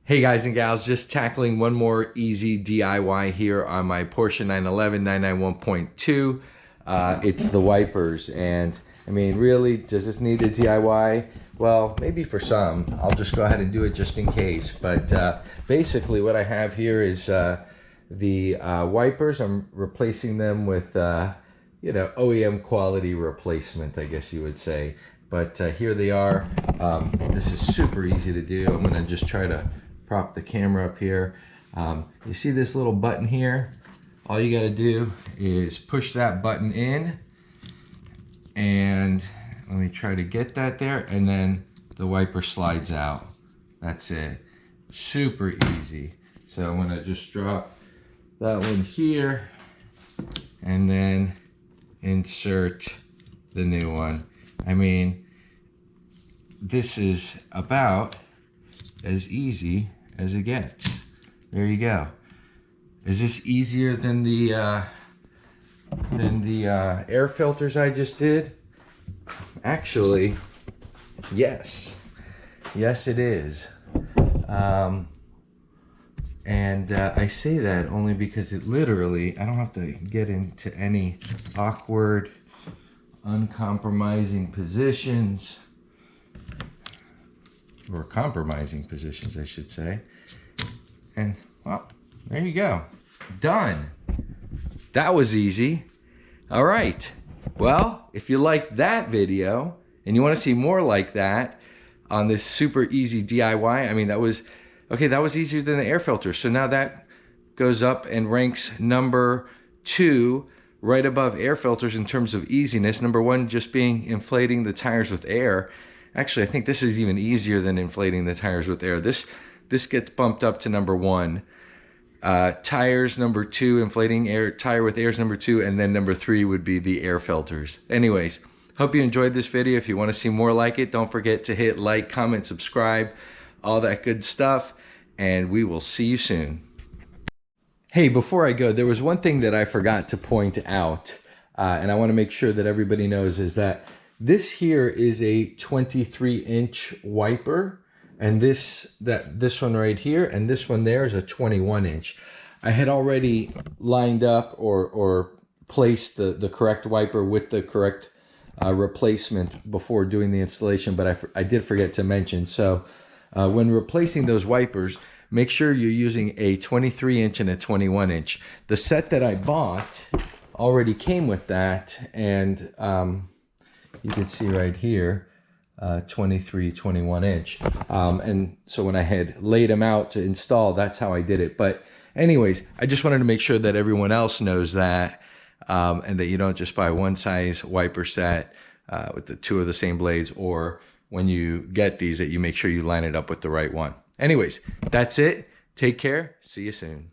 Hey guys and gals, just tackling one more easy DIY here on my Porsche 911 991.2. It's the wipers, and I mean, really, does this need a DIY? Well, maybe for some. I'll just go ahead and do it just in case. But basically what I have here is the wipers. I'm replacing them with, OEM quality replacement, I guess you would say. But here they are. This is super easy to do. I'm gonna just try to prop the camera up here. You see this little button here? All you gotta do is push that button in, and let me try to get that there, and then the wiper slides out. That's it. Super easy. So I'm gonna just drop that one here and then insert the new one. I mean, this is about as easy as it gets. There you go. Is this easier than the air filters I just did? Actually, yes. Yes, it is. I say that only because it literally, I don't have to get into any awkward, uncompromising positions, or compromising positions, I should say. And, well, there you go. Done. That was easy. All right. Well, if you liked that video and you want to see more like that on this super easy DIY, I mean, that was easier than the air filter. So now that goes up and ranks number 2 right above air filters in terms of easiness. Number 1 just being inflating the tires with air. Actually, I think this is even easier than inflating the tires with air. This gets bumped up to number 1. Tires number 2, inflating tire with air is number 2, and then number 3 would be the air filters. Anyways, hope you enjoyed this video. If you want to see more like it, don't forget to hit like, comment, subscribe, all that good stuff, and we will see you soon. Hey, before I go, there was one thing that I forgot to point out, and I want to make sure that everybody knows, is that this here is a 23-inch wiper, and this one right here and this one there is a 21-inch. I had already lined up or placed the correct wiper with the correct replacement before doing the installation, but I did forget to mention. So when replacing those wipers, make sure you're using a 23-inch and a 21-inch. The set that I bought already came with that, and you can see right here, 23, 21-inch. And so when I had laid them out to install, that's how I did it. But anyways, I just wanted to make sure that everyone else knows that, and that you don't just buy one size wiper set with the 2 of the same blades, or when you get these, that you make sure you line it up with the right one. Anyways, that's it. Take care. See you soon.